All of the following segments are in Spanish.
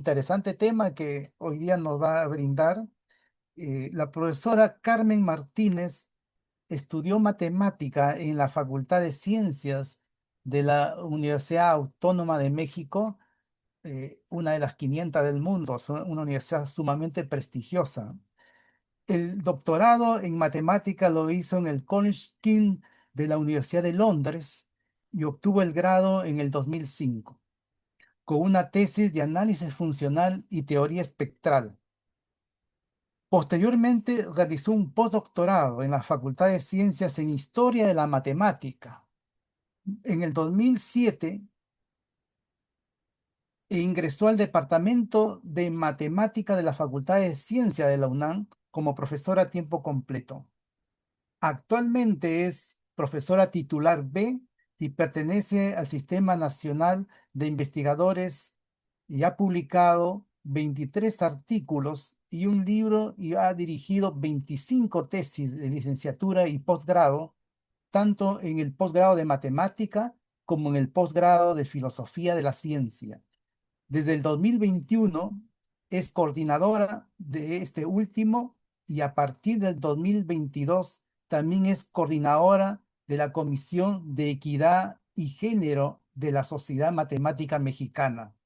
Interesante tema que hoy día nos va a brindar. La profesora Carmen Martínez estudió matemática en la Facultad de Ciencias de la Universidad Autónoma de México, una de las 500 del mundo, una universidad sumamente prestigiosa. El doctorado en matemática lo hizo en el College King de la Universidad de Londres y obtuvo el grado en el 2005 con una tesis de análisis funcional y teoría espectral. Posteriormente realizó un postdoctorado en la Facultad de Ciencias en Historia de la Matemática. En el 2007 ingresó al Departamento de Matemática de la Facultad de Ciencias de la UNAM como profesora a tiempo completo. Actualmente es profesora titular B y pertenece al Sistema Nacional de Investigadores y ha publicado 23 artículos y un libro y ha dirigido 25 tesis de licenciatura y posgrado, tanto en el posgrado de matemática como en el posgrado de filosofía de la ciencia. Desde el 2021 es coordinadora de este último y a partir del 2022 también es coordinadora de la Comisión de Equidad y Género de la Sociedad Matemática Mexicana.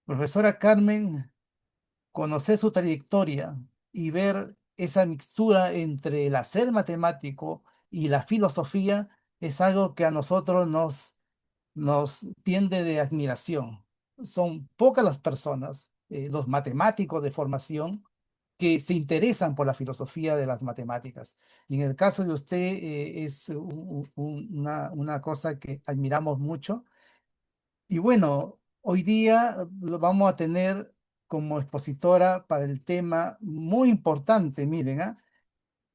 Profesora Carmen, conocer su trayectoria y ver esa mixtura entre el hacer matemático y la filosofía es algo que a nosotros nos tiende de admiración. Son pocas las personas, los matemáticos de formación, que se interesan por la filosofía de las matemáticas. Y en el caso de usted, es una cosa que admiramos mucho. Y bueno, hoy día lo vamos a tener como expositora para el tema muy importante, miren,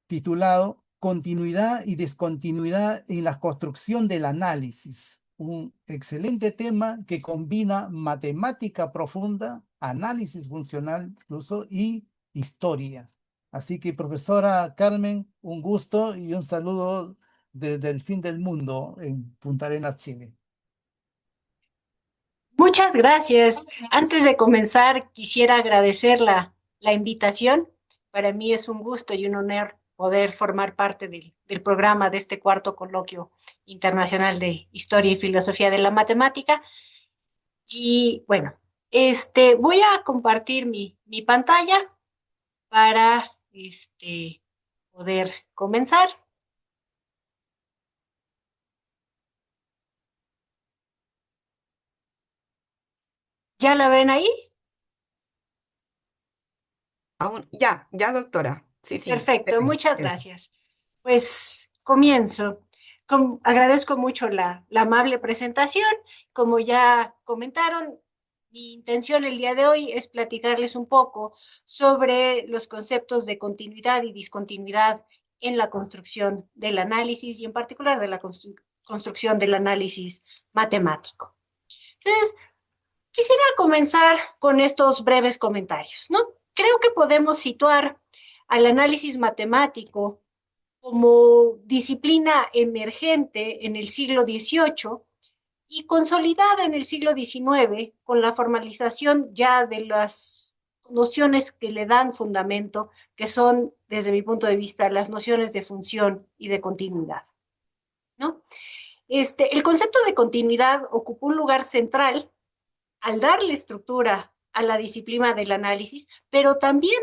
titulado Continuidad y descontinuidad en la construcción del análisis. Un excelente tema que combina matemática profunda, análisis funcional incluso y historia. Así que, profesora Carmen, un gusto y un saludo desde el fin del mundo en Punta Arenas, Chile. Muchas gracias. Antes de comenzar, quisiera agradecer la invitación. Para mí es un gusto y un honor poder formar parte del programa de este cuarto coloquio internacional de Historia y Filosofía de la Matemática. Y bueno, voy a compartir mi pantalla para poder comenzar. ¿Ya la ven ahí? Ya, doctora. Sí, sí. Perfecto, muchas gracias. Pues comienzo. Agradezco mucho la amable presentación. Como ya comentaron, mi intención el día de hoy es platicarles un poco sobre los conceptos de continuidad y discontinuidad en la construcción del análisis y en particular de la construcción del análisis matemático. Entonces, quisiera comenzar con estos breves comentarios, ¿no? Creo que podemos situar al análisis matemático como disciplina emergente en el siglo XVIII y consolidada en el siglo XIX con la formalización ya de las nociones que le dan fundamento, que son, desde mi punto de vista, las nociones de función y de continuidad, ¿no? El concepto de continuidad ocupó un lugar central al darle estructura a la disciplina del análisis, pero también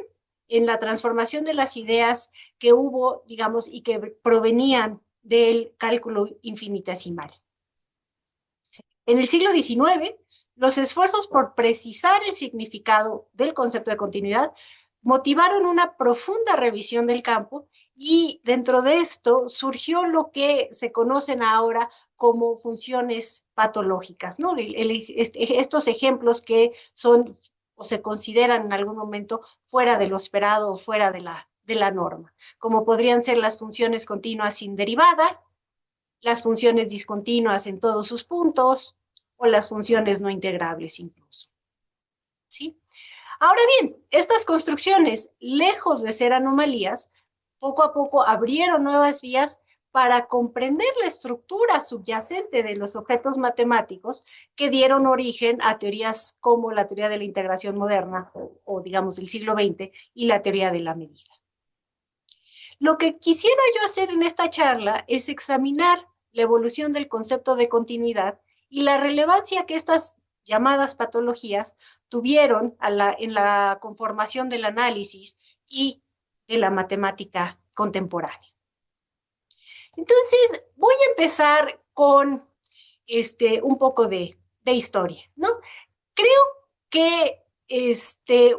en la transformación de las ideas que hubo, digamos, y que provenían del cálculo infinitesimal. En el siglo XIX, los esfuerzos por precisar el significado del concepto de continuidad motivaron una profunda revisión del campo y dentro de esto surgió lo que se conocen ahora como funciones patológicas, ¿no? Estos ejemplos que son o se consideran en algún momento fuera de lo esperado o fuera de la norma, como podrían ser las funciones continuas sin derivada, las funciones discontinuas en todos sus puntos o las funciones no integrables incluso. ¿Sí? Ahora bien, estas construcciones, lejos de ser anomalías, poco a poco abrieron nuevas vías para comprender la estructura subyacente de los objetos matemáticos que dieron origen a teorías como la teoría de la integración moderna, o digamos del siglo XX, y la teoría de la medida. Lo que quisiera yo hacer en esta charla es examinar la evolución del concepto de continuidad y la relevancia que estas llamadas patologías tuvieron en la conformación del análisis y de la matemática contemporánea. Entonces, voy a empezar con un poco de historia, ¿no? Creo que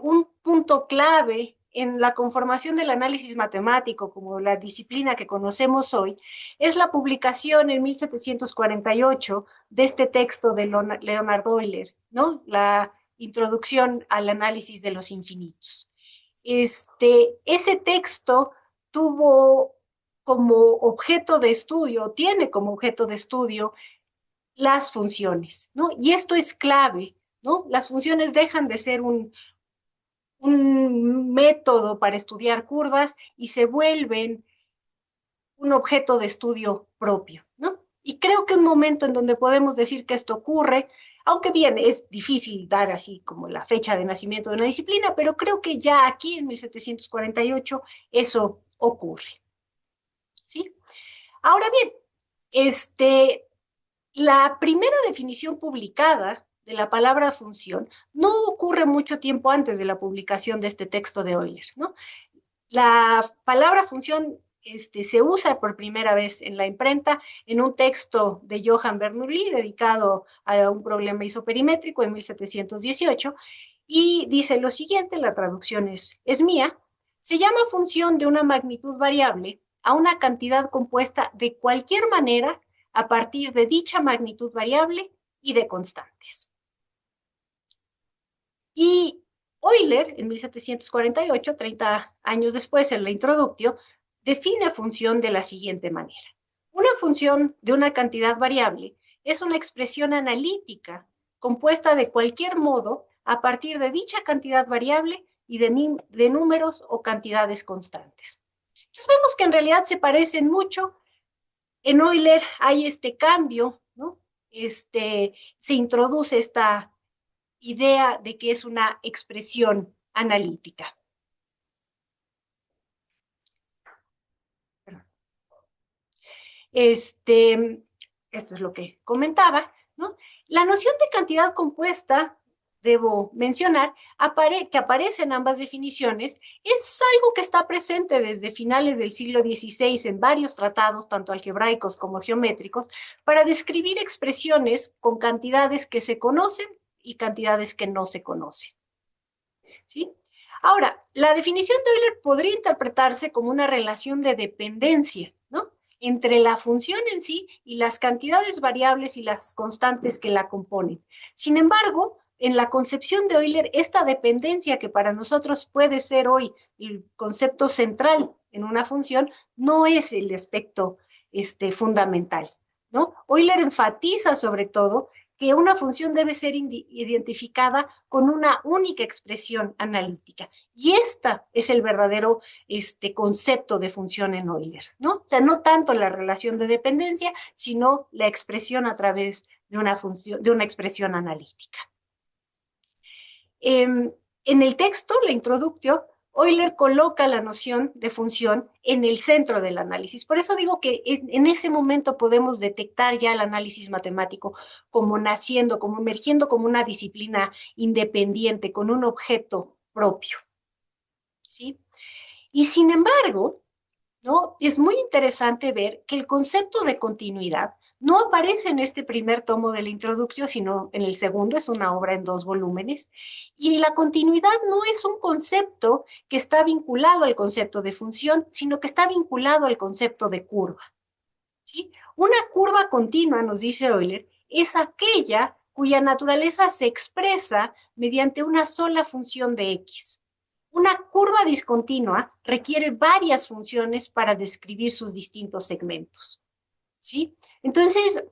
un punto clave en la conformación del análisis matemático como la disciplina que conocemos hoy es la publicación en 1748 de este texto de Leonhard Euler, ¿no? La introducción al análisis de los infinitos. Ese texto tuvo como objeto de estudio, tiene como objeto de estudio las funciones, ¿no? Y esto es clave, ¿no? Las funciones dejan de ser un método para estudiar curvas y se vuelven un objeto de estudio propio, ¿no? Y creo que un momento en donde podemos decir que esto ocurre, aunque bien es difícil dar así como la fecha de nacimiento de una disciplina, pero creo que ya aquí en 1748 eso ocurre, ¿sí? Ahora bien, la primera definición publicada de la palabra función no ocurre mucho tiempo antes de la publicación de este texto de Euler, ¿no? La palabra función se usa por primera vez en la imprenta en un texto de Johann Bernoulli dedicado a un problema isoperimétrico en 1718 y dice lo siguiente, la traducción es mía, se llama función de una magnitud variable a una cantidad compuesta de cualquier manera a partir de dicha magnitud variable y de constantes. Y Euler, en 1748, 30 años después, en la Introductio, define función de la siguiente manera. Una función de una cantidad variable es una expresión analítica compuesta de cualquier modo a partir de dicha cantidad variable y de números o cantidades constantes. Entonces vemos que en realidad se parecen mucho. En Euler hay este cambio, ¿no? Se introduce esta idea de que es una expresión analítica. Esto es lo que comentaba, ¿no? La noción de cantidad compuesta, debo mencionar, que aparece en ambas definiciones, es algo que está presente desde finales del siglo XVI en varios tratados, tanto algebraicos como geométricos, para describir expresiones con cantidades que se conocen y cantidades que no se conocen, ¿sí? Ahora, la definición de Euler podría interpretarse como una relación de dependencia, ¿no? Entre la función en sí y las cantidades variables y las constantes que la componen. Sin embargo, en la concepción de Euler, esta dependencia que para nosotros puede ser hoy el concepto central en una función, no es el aspecto fundamental, ¿no? Euler enfatiza sobre todo que una función debe ser identificada con una única expresión analítica. Y esta es el verdadero concepto de función en Euler, ¿no? O sea, no tanto la relación de dependencia, sino la expresión a través de una función, de una expresión analítica. En el texto, la introducción, Euler coloca la noción de función en el centro del análisis. Por eso digo que en ese momento podemos detectar ya el análisis matemático como naciendo, como emergiendo como una disciplina independiente, con un objeto propio, ¿sí? Y sin embargo, ¿no? Es muy interesante ver que el concepto de continuidad no aparece en este primer tomo de la introducción, sino en el segundo, es una obra en 2 volúmenes, y la continuidad no es un concepto que está vinculado al concepto de función, sino que está vinculado al concepto de curva, ¿sí? Una curva continua, nos dice Euler, es aquella cuya naturaleza se expresa mediante una sola función de x. Una curva discontinua requiere varias funciones para describir sus distintos segmentos, ¿sí? Entonces,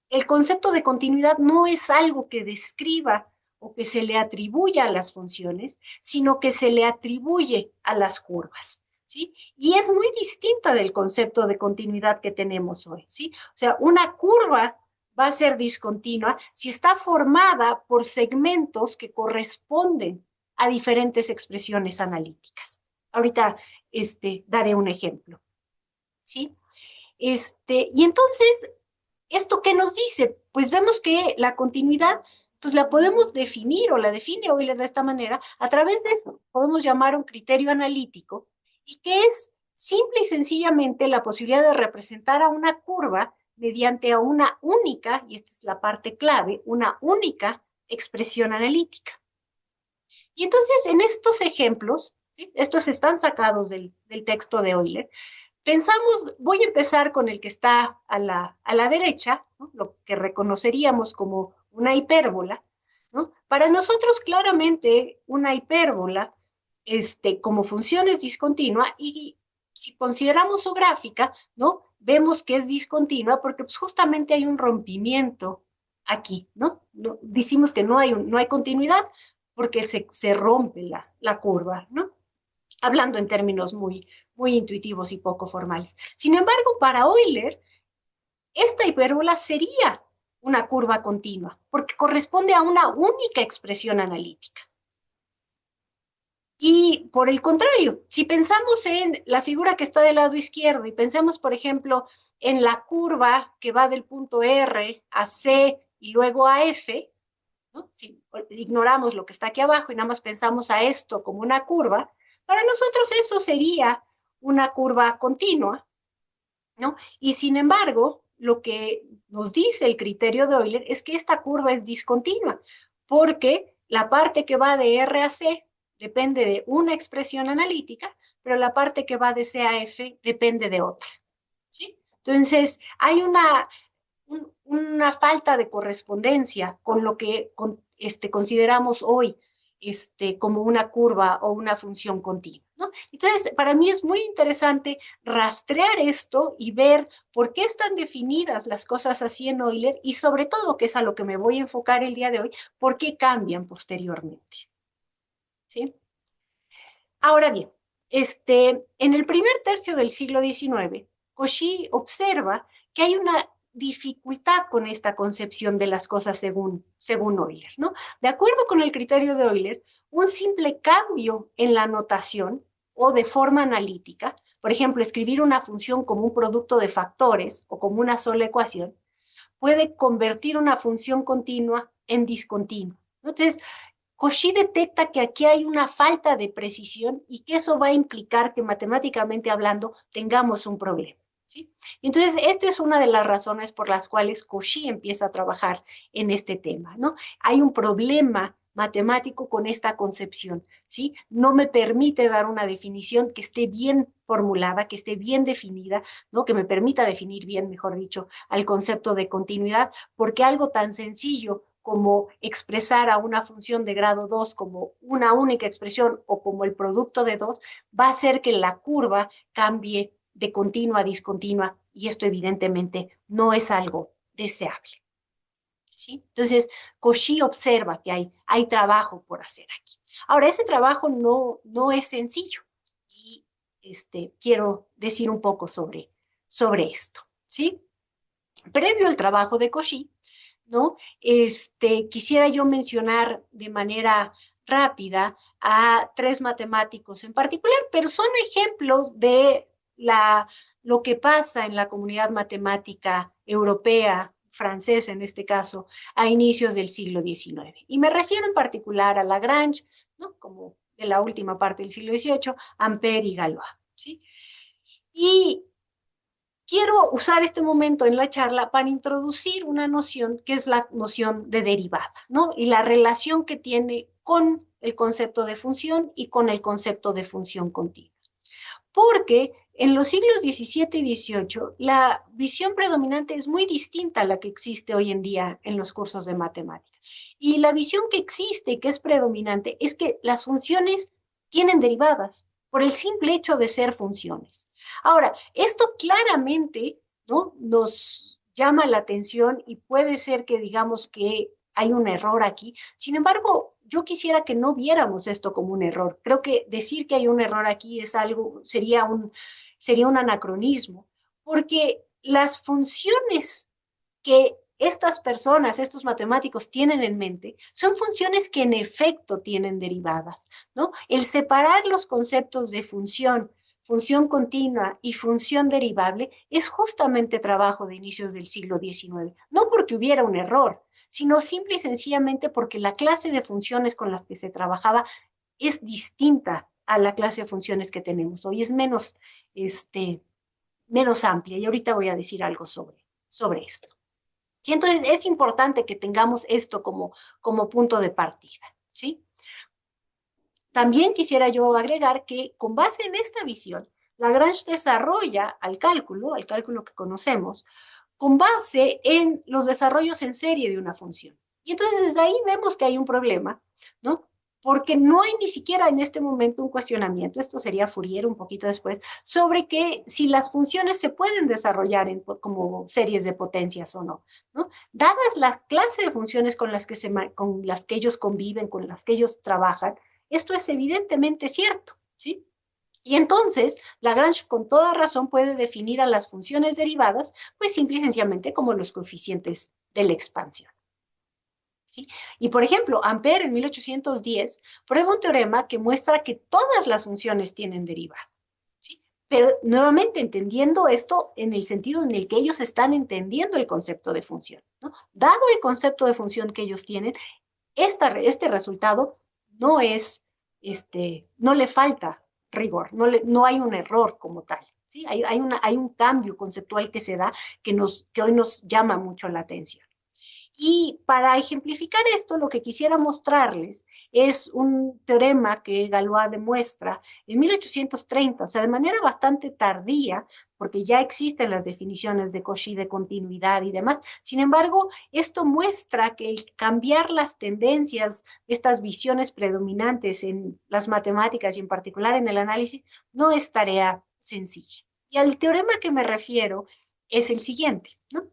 el concepto de continuidad no es algo que describa o que se le atribuya a las funciones, sino que se le atribuye a las curvas, ¿sí? Y es muy distinta del concepto de continuidad que tenemos hoy, ¿sí? O sea, una curva va a ser discontinua si está formada por segmentos que corresponden a diferentes expresiones analíticas. Ahorita daré un ejemplo, ¿sí? Y entonces, ¿esto qué nos dice? Pues vemos que la continuidad, pues la podemos definir o la define Euler de esta manera a través de eso. Podemos llamar un criterio analítico y que es simple y sencillamente la posibilidad de representar a una curva mediante a una única, y esta es la parte clave, una única expresión analítica. Y entonces en estos ejemplos, ¿sí? Estos están sacados del texto de Euler, pensamos, voy a empezar con el que está a la derecha, ¿no? Lo que reconoceríamos como una hipérbola, ¿no? Para nosotros claramente una hipérbola como función es discontinua y si consideramos su gráfica, ¿no? Vemos que es discontinua porque pues, justamente hay un rompimiento aquí, ¿no? Decimos que no hay continuidad porque se rompe la curva, ¿no? Hablando en términos muy intuitivos y poco formales. Sin embargo, para Euler, esta hipérbola sería una curva continua, porque corresponde a una única expresión analítica. Y por el contrario, si pensamos en la figura que está del lado izquierdo y pensemos, por ejemplo, en la curva que va del punto R a C y luego a F, ¿no? Si ignoramos lo que está aquí abajo y nada más pensamos a esto como una curva, para nosotros eso sería una curva continua, ¿no? Y sin embargo, lo que nos dice el criterio de Euler es que esta curva es discontinua, porque la parte que va de R a C depende de una expresión analítica, pero la parte que va de C a F depende de otra, ¿sí? Entonces, hay una falta de correspondencia con lo que consideramos hoy como una curva o una función continua, ¿no? Entonces, para mí es muy interesante rastrear esto y ver por qué están definidas las cosas así en Euler y sobre todo, que es a lo que me voy a enfocar el día de hoy, por qué cambian posteriormente, ¿sí? Ahora bien, en el primer tercio del siglo XIX, Cauchy observa que hay una dificultad con esta concepción de las cosas según Euler, ¿no? De acuerdo con el criterio de Euler, un simple cambio en la notación o de forma analítica, por ejemplo, escribir una función como un producto de factores o como una sola ecuación, puede convertir una función continua en discontinua. Entonces, Cauchy detecta que aquí hay una falta de precisión y que eso va a implicar que matemáticamente hablando tengamos un problema, ¿sí? Entonces, esta es una de las razones por las cuales Cauchy empieza a trabajar en este tema, ¿no? Hay un problema matemático con esta concepción, ¿sí? No me permite dar una definición que esté bien formulada, que esté bien definida, ¿no? Que me permita definir bien, mejor dicho, al concepto de continuidad, porque algo tan sencillo como expresar a una función de grado 2 como una única expresión o como el producto de 2, va a hacer que la curva cambie de continua a discontinua y esto evidentemente no es algo deseable, ¿sí? Entonces, Cauchy observa que hay trabajo por hacer aquí. Ahora, ese trabajo no es sencillo y quiero decir un poco sobre esto, ¿sí? Previo al trabajo de Cauchy, ¿no? Quisiera yo mencionar de manera rápida a tres matemáticos en particular, pero son ejemplos de lo que pasa en la comunidad matemática europea, francesa en este caso, a inicios del siglo XIX. Y me refiero en particular a Lagrange, ¿no? Como de la última parte del siglo XVIII, Ampère y Galois, ¿sí? Y quiero usar este momento en la charla para introducir una noción que es la noción de derivada, ¿no? Y la relación que tiene con el concepto de función y con el concepto de función continua. Porque en los siglos XVII y XVIII la visión predominante es muy distinta a la que existe hoy en día en los cursos de matemáticas. Y la visión que existe, que es predominante, es que las funciones tienen derivadas por el simple hecho de ser funciones. Ahora, esto claramente, ¿no? Nos llama la atención y puede ser que digamos que hay un error aquí. Sin embargo, yo quisiera que no viéramos esto como un error. Creo que decir que hay un error aquí es algo, sería un anacronismo, porque las funciones que estas personas, estos matemáticos tienen en mente, son funciones que en efecto tienen derivadas, ¿no? El separar los conceptos de función, función continua y función derivable es justamente trabajo de inicios del siglo XIX, no porque hubiera un error, sino simple y sencillamente porque la clase de funciones con las que se trabajaba es distinta a la clase de funciones que tenemos hoy, es menos amplia, y ahorita voy a decir algo sobre esto. Y entonces es importante que tengamos esto como punto de partida, ¿sí? También quisiera yo agregar que con base en esta visión, Lagrange desarrolla al cálculo que conocemos, con base en los desarrollos en serie de una función. Y entonces desde ahí vemos que hay un problema, ¿no? Porque no hay ni siquiera en este momento un cuestionamiento, esto sería Fourier un poquito después, sobre que si las funciones se pueden desarrollar como series de potencias o no, ¿no? Dadas la clase de funciones con las que ellos conviven, con las que ellos trabajan, esto es evidentemente cierto, ¿sí? Y entonces, Lagrange con toda razón puede definir a las funciones derivadas, pues simple y sencillamente como los coeficientes de la expansión. ¿Sí? Y por ejemplo, Ampère en 1810 prueba un teorema que muestra que todas las funciones tienen derivada. ¿Sí? Pero nuevamente entendiendo esto en el sentido en el que ellos están entendiendo el concepto de función, ¿no? Dado el concepto de función que ellos tienen, este resultado no es, no le falta rigor, no hay un error como tal. ¿Sí? Hay un cambio conceptual que se da que hoy nos llama mucho la atención. Y para ejemplificar esto, lo que quisiera mostrarles es un teorema que Galois demuestra en 1830, o sea, de manera bastante tardía, porque ya existen las definiciones de Cauchy de continuidad y demás. Sin embargo, esto muestra que el cambiar las tendencias, estas visiones predominantes en las matemáticas y en particular en el análisis, no es tarea sencilla. Y al teorema que me refiero es el siguiente, ¿no?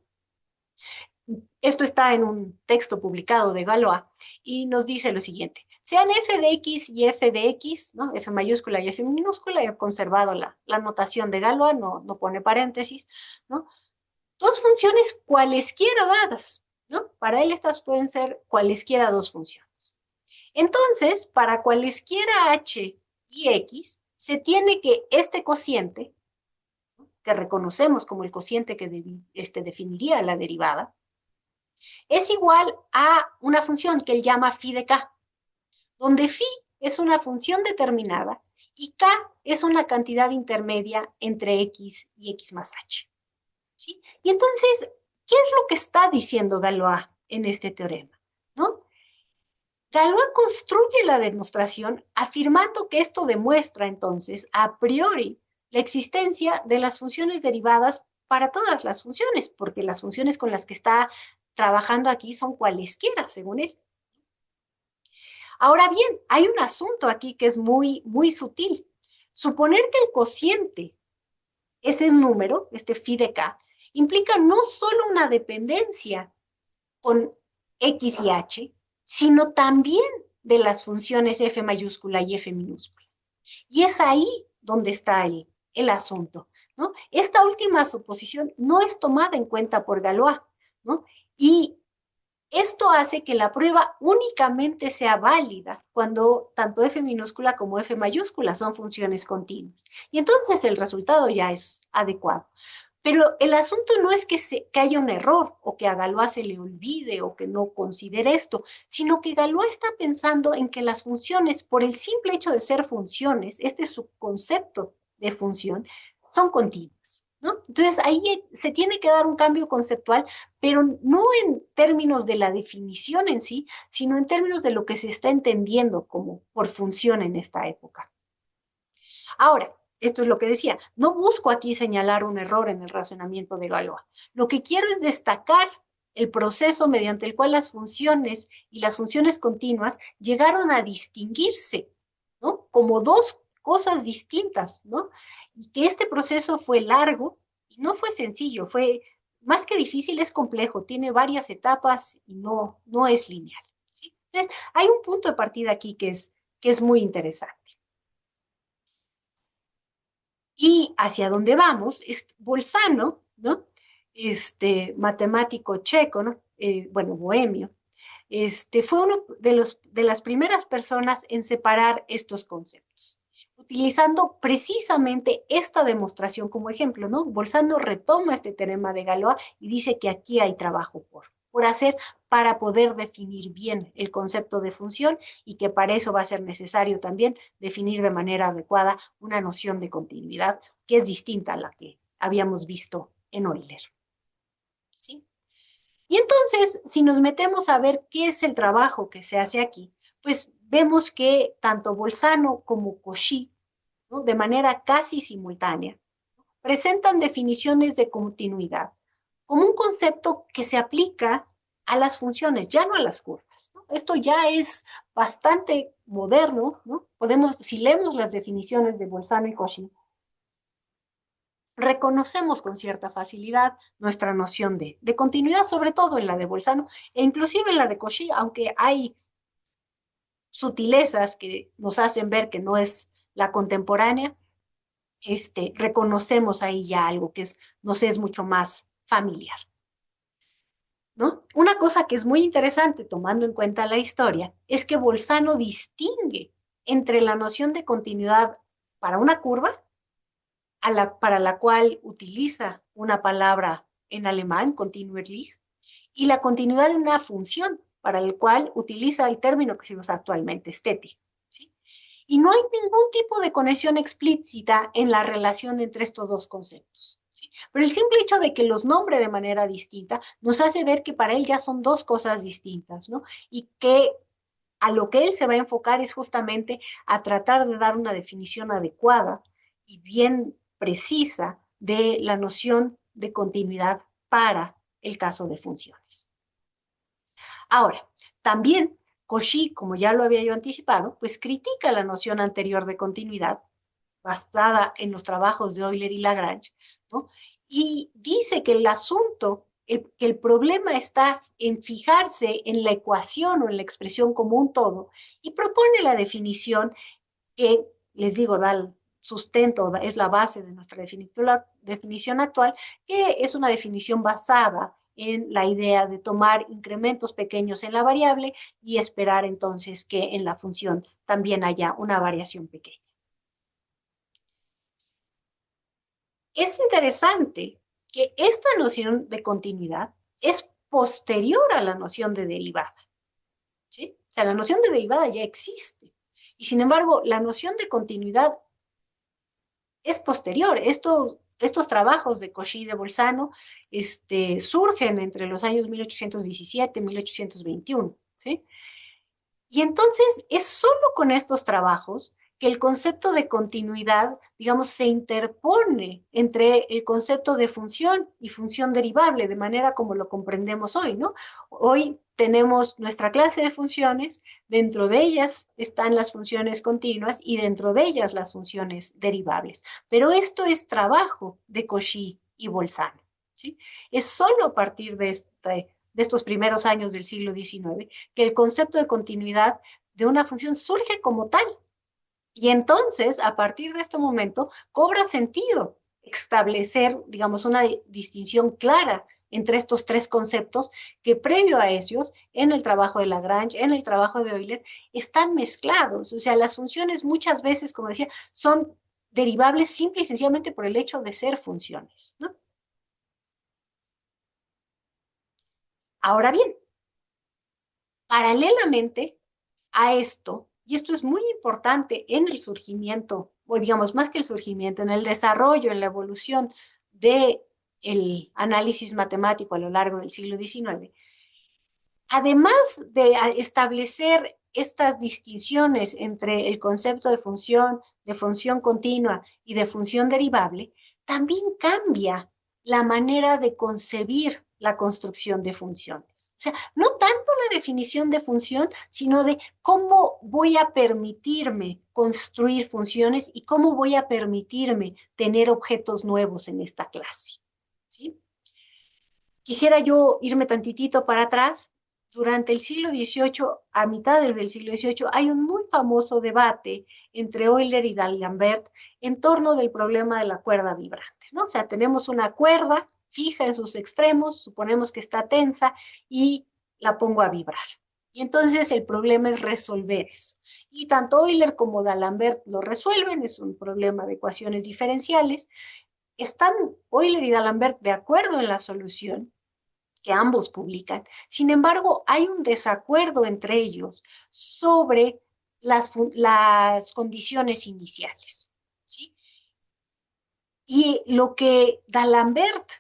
Esto está en un texto publicado de Galois y nos dice lo siguiente. Sean f de x y f de x, ¿no? F mayúscula y f minúscula, he conservado la notación de Galois, no pone paréntesis, ¿no? Dos funciones cualesquiera dadas, ¿no? Para él estas pueden ser cualesquiera dos funciones. Entonces, para cualesquiera h y x, se tiene que este cociente, ¿no? Que reconocemos como el cociente que definiría la derivada, es igual a una función que él llama phi de k, donde phi es una función determinada y k es una cantidad intermedia entre x y x más h. ¿Sí? Y entonces, ¿qué es lo que está diciendo Galois en este teorema? ¿No? Galois construye la demostración afirmando que esto demuestra entonces a priori la existencia de las funciones derivadas para todas las funciones, porque las funciones con las que está trabajando aquí son cualesquiera, según él. Ahora bien, hay un asunto aquí que es muy sutil. Suponer que el cociente es el número, este phi de k, implica no solo una dependencia con x y h, sino también de las funciones f mayúscula y f minúscula. Y es ahí donde está el asunto, ¿no? Esta última suposición no es tomada en cuenta por Galois, ¿no? Y esto hace que la prueba únicamente sea válida cuando tanto f minúscula como f mayúscula son funciones continuas. Y entonces el resultado ya es adecuado. Pero el asunto no es que haya un error o que a Galois se le olvide o que no considere esto, sino que Galois está pensando en que las funciones, por el simple hecho de ser funciones, este es su concepto de función, son continuas, ¿no? Entonces ahí se tiene que dar un cambio conceptual, pero no en términos de la definición en sí, sino en términos de lo que se está entendiendo como por función en esta época. Ahora, esto es lo que decía, no busco aquí señalar un error en el razonamiento de Galois. Lo que quiero es destacar el proceso mediante el cual las funciones y las funciones continuas llegaron a distinguirse, ¿no? Como dos cosas distintas, ¿no? Y que este proceso fue largo y no fue sencillo, fue más que difícil, es complejo, tiene varias etapas y no es lineal, ¿sí? Entonces, hay un punto de partida aquí que es muy interesante. Y hacia dónde vamos es Bolzano, ¿no? Matemático checo, ¿no? Bueno, bohemio, fue uno de las primeras personas en separar estos conceptos, utilizando precisamente esta demostración como ejemplo, ¿no? Bolzano retoma este teorema de Galois y dice que aquí hay trabajo por hacer para poder definir bien el concepto de función y que para eso va a ser necesario también definir de manera adecuada una noción de continuidad que es distinta a la que habíamos visto en Euler. ¿Sí? Y entonces, si nos metemos a ver qué es el trabajo que se hace aquí, pues vemos que tanto Bolzano como Cauchy, ¿no? De manera casi simultánea, presentan definiciones de continuidad como un concepto que se aplica a las funciones, ya no a las curvas, ¿no? Esto ya es bastante moderno, ¿no? Podemos, si leemos las definiciones de Bolzano y Cauchy, reconocemos con cierta facilidad nuestra noción de continuidad, sobre todo en la de Bolzano e inclusive en la de Cauchy, aunque hay sutilezas que nos hacen ver que no es la contemporánea, reconocemos ahí ya algo que nos es mucho más familiar, ¿no? Una cosa que es muy interesante tomando en cuenta la historia es que Bolzano distingue entre la noción de continuidad para una curva para la cual utiliza una palabra en alemán, Kontinuierlich, y la continuidad de una función, para el cual utiliza el término que se usa actualmente, estética. ¿Sí? Y no hay ningún tipo de conexión explícita en la relación entre estos dos conceptos. ¿Sí? Pero el simple hecho de que los nombre de manera distinta nos hace ver que para él ya son dos cosas distintas, ¿no? Y que a lo que él se va a enfocar es justamente a tratar de dar una definición adecuada y bien precisa de la noción de continuidad para el caso de funciones. Ahora, también Cauchy, como ya lo había yo anticipado, pues critica la noción anterior de continuidad basada en los trabajos de Euler y Lagrange, ¿no? Y dice que el asunto, que el problema está en fijarse en la ecuación o en la expresión como un todo y propone la definición que, les digo, da el sustento, es la base de nuestra definición actual, que es una definición basada en la idea de tomar incrementos pequeños en la variable y esperar entonces que en la función también haya una variación pequeña. Es interesante que esta noción de continuidad es posterior a la noción de derivada, ¿sí? O sea, la noción de derivada ya existe. Y sin embargo, la noción de continuidad es posterior. Estos trabajos de Cauchy y de Bolzano surgen entre los años 1817 y 1821, ¿sí? Y entonces es solo con estos trabajos que el concepto de continuidad, digamos, se interpone entre el concepto de función y función derivable, de manera como lo comprendemos hoy, ¿no? Hoy tenemos nuestra clase de funciones, dentro de ellas están las funciones continuas y dentro de ellas las funciones derivables. Pero esto es trabajo de Cauchy y Bolzano, ¿sí? Es solo a partir de estos primeros años del siglo XIX que el concepto de continuidad de una función surge como tal. Y entonces, a partir de este momento, cobra sentido establecer, digamos, una distinción clara entre estos tres conceptos que previo a ellos, en el trabajo de Lagrange, en el trabajo de Euler, están mezclados. O sea, las funciones muchas veces, como decía, son derivables simple y sencillamente por el hecho de ser funciones, ¿no? Ahora bien, paralelamente a esto, y esto es muy importante en el surgimiento, o digamos más que el surgimiento, en el desarrollo, en la evolución del análisis matemático a lo largo del siglo XIX, además de establecer estas distinciones entre el concepto de función continua y de función derivable, también cambia la manera de concebir la construcción de funciones. O sea, no tanto la definición de función, sino de cómo voy a permitirme construir funciones y cómo voy a permitirme tener objetos nuevos en esta clase. ¿Sí? Quisiera yo irme tantitito para atrás durante el siglo XVIII, a mitades del siglo XVIII, hay un muy famoso debate entre Euler y D'Alembert en torno del problema de la cuerda vibrante, ¿no? O sea, tenemos una cuerda fija en sus extremos, suponemos que está tensa y la pongo a vibrar. Y entonces el problema es resolver eso. Y tanto Euler como D'Alembert lo resuelven, es un problema de ecuaciones diferenciales. Están Euler y D'Alembert de acuerdo en la solución que ambos publican. Sin embargo, hay un desacuerdo entre ellos sobre las condiciones iniciales, ¿sí? Y lo que D'Alembert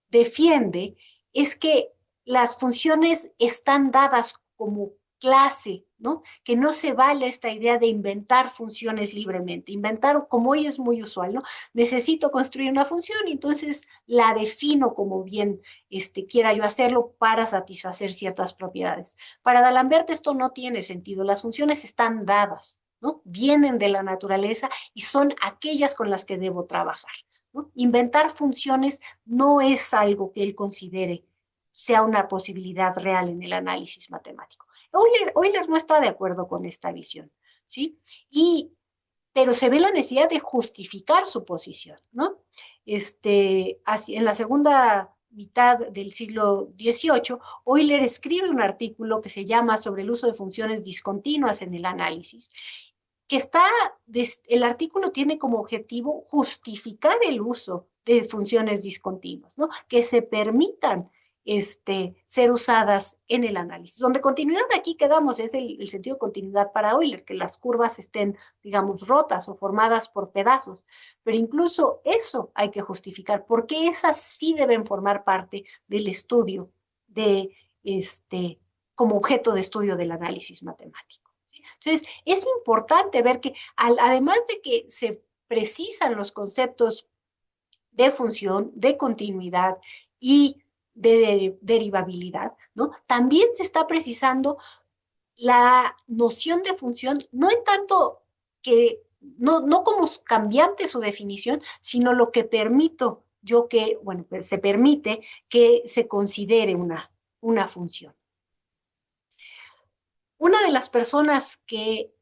defiende es que las funciones están dadas como clase, ¿no? Que no se vale esta idea de inventar funciones libremente. Inventar, como hoy es muy usual, ¿no? Necesito construir una función y entonces la defino como bien quiera yo hacerlo para satisfacer ciertas propiedades. Para D'Alembert esto no tiene sentido. Las funciones están dadas, ¿no? Vienen de la naturaleza y son aquellas con las que debo trabajar, ¿no? Inventar funciones no es algo que él considere sea una posibilidad real en el análisis matemático. Euler no está de acuerdo con esta visión, ¿sí? Pero se ve la necesidad de justificar su posición, ¿no? Así, en la segunda mitad del siglo XVIII, Euler escribe un artículo que se llama Sobre el uso de funciones discontinuas en el análisis, que el artículo tiene como objetivo justificar el uso de funciones discontinuas, ¿no? Que se permitan ser usadas en el análisis. Donde continuidad aquí quedamos es el sentido de continuidad para Euler, que las curvas estén, digamos, rotas o formadas por pedazos. Pero incluso eso hay que justificar, porque esas sí deben formar parte del estudio de como objeto de estudio del análisis matemático. Entonces, es importante ver que además de que se precisan los conceptos de función, de continuidad y de derivabilidad, ¿no? También se está precisando la noción de función, no en tanto que, no como cambiante su definición, sino lo que permito yo que, bueno, se permite que se considere una función. Una de las personas que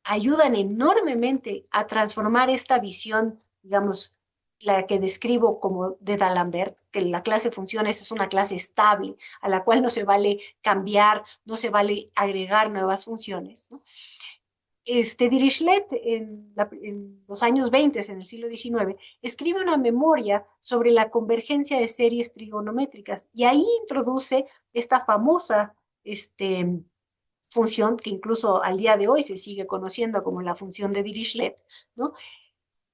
ayudan enormemente a transformar esta visión, digamos, la que describo como de D'Alembert, que la clase de funciones es una clase estable, a la cual no se vale cambiar, no se vale agregar nuevas funciones, ¿no? Dirichlet, en los años 20, en el siglo XIX, escribe una memoria sobre la convergencia de series trigonométricas y ahí introduce esta famosa función que incluso al día de hoy se sigue conociendo como la función de Dirichlet, ¿no?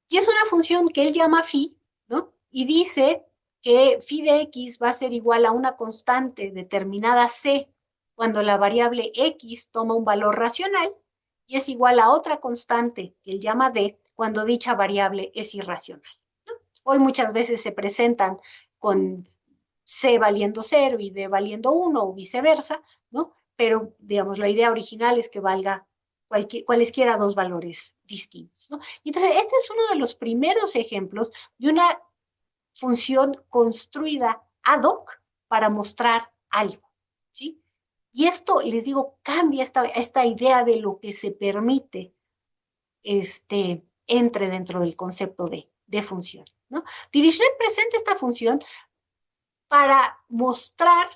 Y es una función que él llama phi, ¿no? Y dice que phi de x va a ser igual a una constante determinada c cuando la variable x toma un valor racional y es igual a otra constante que él llama d cuando dicha variable es irracional, ¿no? Hoy muchas veces se presentan con c valiendo 0 y d valiendo 1 o viceversa, ¿no? Pero, digamos, la idea original es que valga cualesquiera dos valores distintos, ¿no? Y entonces, este es uno de los primeros ejemplos de una función construida ad hoc para mostrar algo, ¿sí? Y esto, les digo, cambia esta idea de lo que se permite entre dentro del concepto de función, ¿no? Dirichlet presenta esta función para mostrar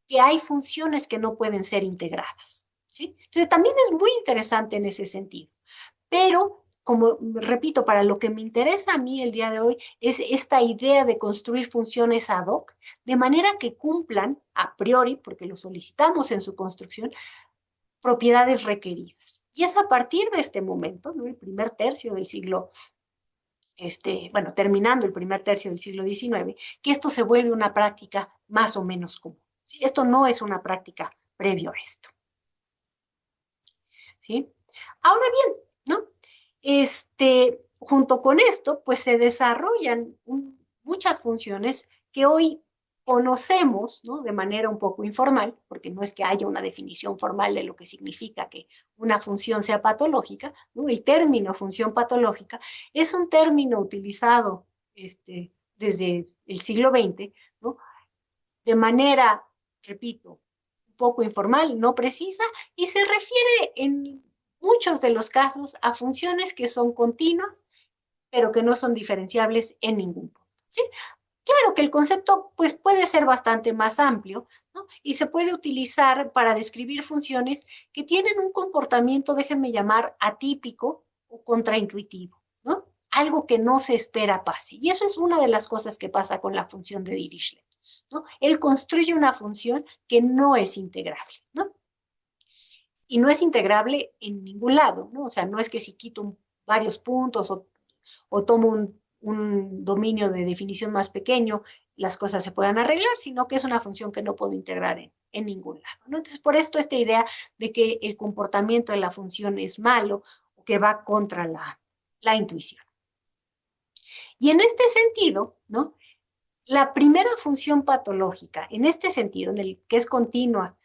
que hay funciones que no pueden ser integradas, ¿sí? Entonces, también es muy interesante en ese sentido. Pero, como repito, para lo que me interesa a mí el día de hoy es esta idea de construir funciones ad hoc, de manera que cumplan a priori, porque lo solicitamos en su construcción, propiedades requeridas. Y es a partir de este momento, ¿no? El primer tercio del siglo bueno, terminando el primer tercio del siglo XIX, que esto se vuelve una práctica más o menos común, ¿sí? Esto no es una práctica previo a esto, ¿sí? Ahora bien, ¿no? Junto con esto, pues se desarrollan muchas funciones que hoy conocemos, ¿no? De manera un poco informal, porque no es que haya una definición formal de lo que significa que una función sea patológica, ¿no? El término función patológica es un término utilizado desde el siglo XX, ¿no? De manera repito, un poco informal, no precisa, y se refiere en muchos de los casos a funciones que son continuas, pero que no son diferenciables en ningún punto, ¿sí? Claro que el concepto pues, puede ser bastante más amplio, ¿no? Y se puede utilizar para describir funciones que tienen un comportamiento, déjenme llamar, atípico o contraintuitivo, ¿no? Algo que no se espera pase. Y eso es una de las cosas que pasa con la función de Dirichlet, ¿no? Él construye una función que no es integrable, ¿no? Y no es integrable en ningún lado, ¿no? O sea, no es que si quito varios puntos o tomo dominio de definición más pequeño, las cosas se puedan arreglar, sino que es una función que no puedo integrar en ningún lado, ¿no? Entonces, por esto esta idea de que el comportamiento de la función es malo o que va contra la intuición. Y en este sentido, ¿no? La primera función patológica, en este sentido, en el que es continua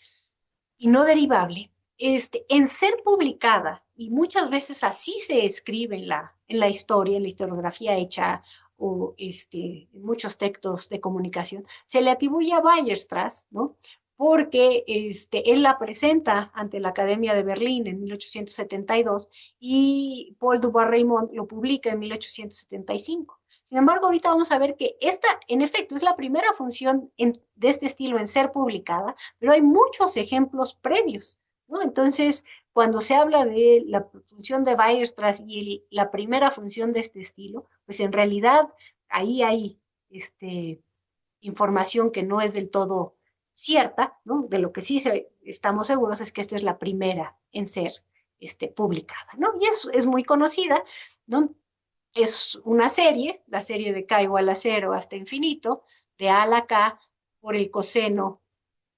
y no derivable, en ser publicada, y muchas veces así se escribe en la historia, en la historiografía hecha o en muchos textos de comunicación, se le atribuye a Weierstrass, ¿no? Porque él la presenta ante la Academia de Berlín en 1872 y Paul Dubois-Reymond lo publica en 1875. Sin embargo, ahorita vamos a ver que esta, en efecto, es la primera función de este estilo en ser publicada, pero hay muchos ejemplos previos, ¿no? Entonces, cuando se habla de la función de Weierstrass y la primera función de este estilo, pues en realidad ahí hay información que no es del todo cierta, ¿no? De lo que sí estamos seguros es que esta es la primera en ser publicada, ¿no? Y es muy conocida, ¿no? Es una serie, la serie de K igual a 0 hasta infinito, de A a la K por el coseno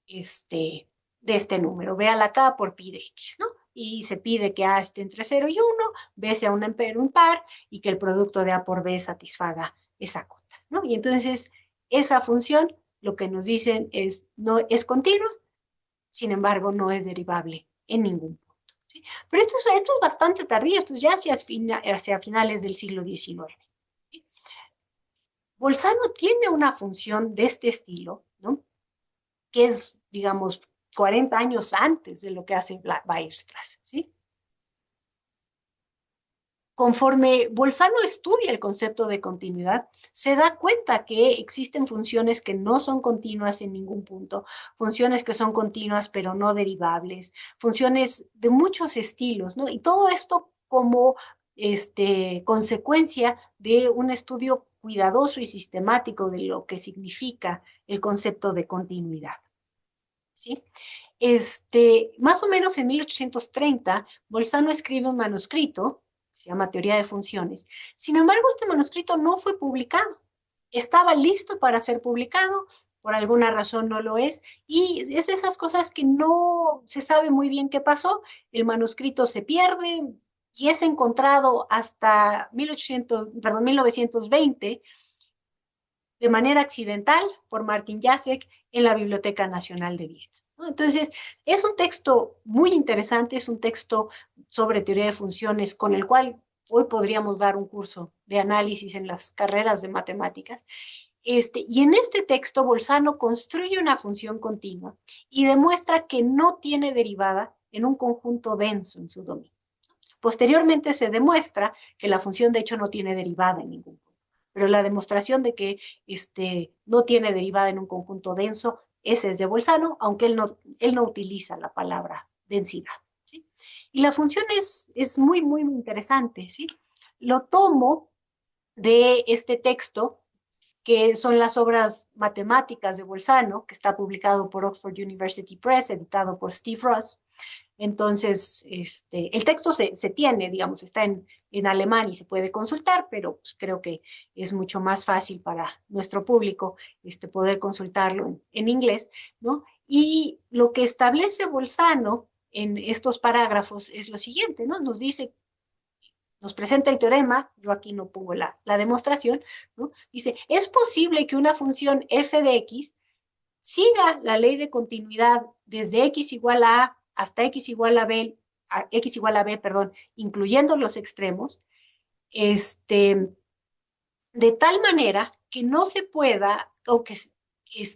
de este número. B a la K por pi de X, ¿no? Y se pide que A esté entre 0 y 1, B sea un par y que el producto de A por B satisfaga esa cota, ¿no? Y entonces esa función lo que nos dicen es, no es continua, sin embargo no es derivable en ningún punto, ¿sí? Pero esto es bastante tardío, esto es ya hacia finales del siglo XIX. ¿Sí? Bolzano tiene una función de este estilo, ¿no? Que es, digamos, 40 años antes de lo que hace Weierstrass, ¿sí? Conforme Bolzano estudia el concepto de continuidad, se da cuenta que existen funciones que no son continuas en ningún punto, funciones que son continuas pero no derivables, funciones de muchos estilos, ¿no? Y todo esto como consecuencia de un estudio cuidadoso y sistemático de lo que significa el concepto de continuidad, ¿sí? Más o menos en 1830, Bolzano escribe un manuscrito, se llama Teoría de Funciones. Sin embargo, este manuscrito no fue publicado. Estaba listo para ser publicado, por alguna razón no lo es, y es de esas cosas que no se sabe muy bien qué pasó. El manuscrito se pierde y es encontrado hasta 1920 de manera accidental por Martin Jacek en la Biblioteca Nacional de Viena, ¿no? Entonces, es un texto muy interesante, es un texto sobre teoría de funciones con el cual hoy podríamos dar un curso de análisis en las carreras de matemáticas. Y en este texto, Bolzano construye una función continua y demuestra que no tiene derivada en un conjunto denso en su dominio. Posteriormente se demuestra que la función de hecho no tiene derivada en ningún punto, pero la demostración de que no tiene derivada en un conjunto denso, ese es de Bolzano, aunque él no utiliza la palabra densidad, ¿sí? Y la función es muy, muy interesante, ¿sí? Lo tomo de este texto que son las obras matemáticas de Bolzano, que está publicado por Oxford University Press, editado por Steve Ross. Entonces, el texto se tiene, digamos, está en alemán y se puede consultar, pero pues, creo que es mucho más fácil para nuestro público poder consultarlo en inglés, ¿no? Y lo que establece Bolzano en estos parágrafos es lo siguiente, ¿no? Nos presenta el teorema, yo aquí no pongo la demostración, ¿no? Dice, es posible que una función f de x siga la ley de continuidad desde x igual a hasta x igual a b, perdón, incluyendo los extremos, de tal manera que no se pueda o que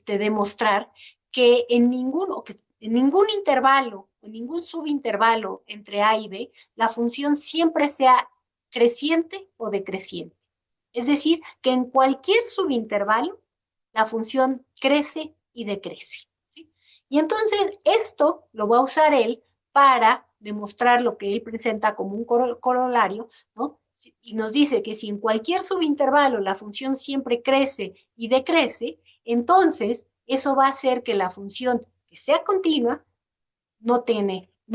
demostrar que en ningún intervalo, en ningún subintervalo entre A y B, la función siempre sea creciente o decreciente. Es decir, que en cualquier subintervalo la función crece y decrece. ¿Sí? Y entonces esto lo va a usar él para demostrar lo que él presenta como un corolario, ¿no? Y nos dice que si en cualquier subintervalo la función siempre crece y decrece, entonces eso va a hacer que la función que sea continua no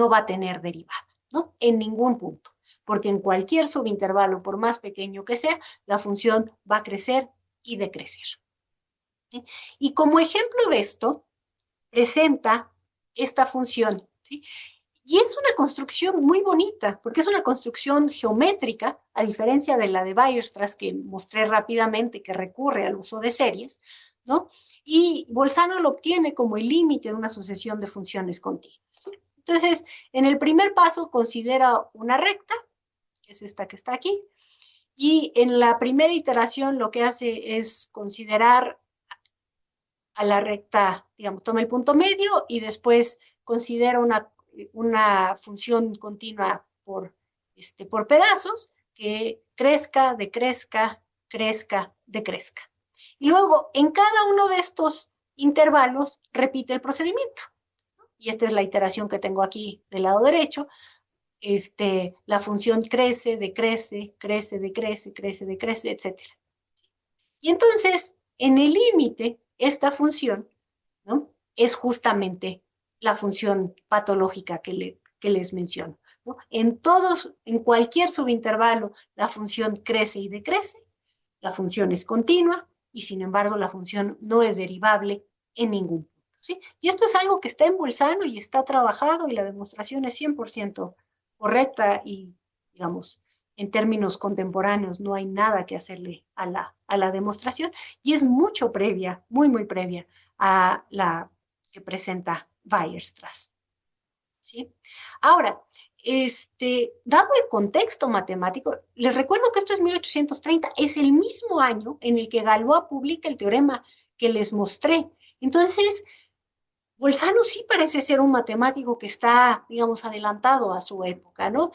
va a tener derivada, ¿no? En ningún punto, porque en cualquier subintervalo, por más pequeño que sea, la función va a crecer y decrecer. ¿Sí? Y como ejemplo de esto, presenta esta función, ¿sí? Y es una construcción muy bonita, porque es una construcción geométrica, a diferencia de la de Weierstrass que mostré rápidamente, que recurre al uso de series, ¿no? Y Bolzano lo obtiene como el límite de una sucesión de funciones continuas. ¿Sí? Entonces, en el primer paso considera una recta, que es esta que está aquí, y en la primera iteración lo que hace es considerar a la recta, digamos, toma el punto medio y después considera una función continua por pedazos que crezca, decrezca, crezca, decrezca. Y luego, en cada uno de estos intervalos, repite el procedimiento. Y esta es la iteración que tengo aquí del lado derecho. La función crece, decrece, crece, decrece, crece, decrece, etc. Y entonces, en el límite, esta función, ¿no? Es justamente la función patológica que les menciono, ¿no? En cualquier subintervalo, la función crece y decrece, la función es continua y sin embargo la función no es derivable en ningún punto, ¿sí? Y esto es algo que está en Bolzano y está trabajado y la demostración es 100% correcta y, digamos, en términos contemporáneos no hay nada que hacerle a la demostración y es mucho previa, muy, muy previa a la que presenta Weierstrass. ¿Sí? Ahora, dado el contexto matemático, les recuerdo que esto es 1830, es el mismo año en el que Galois publica el teorema que les mostré. Entonces, Bolzano sí parece ser un matemático que está, digamos, adelantado a su época, ¿no?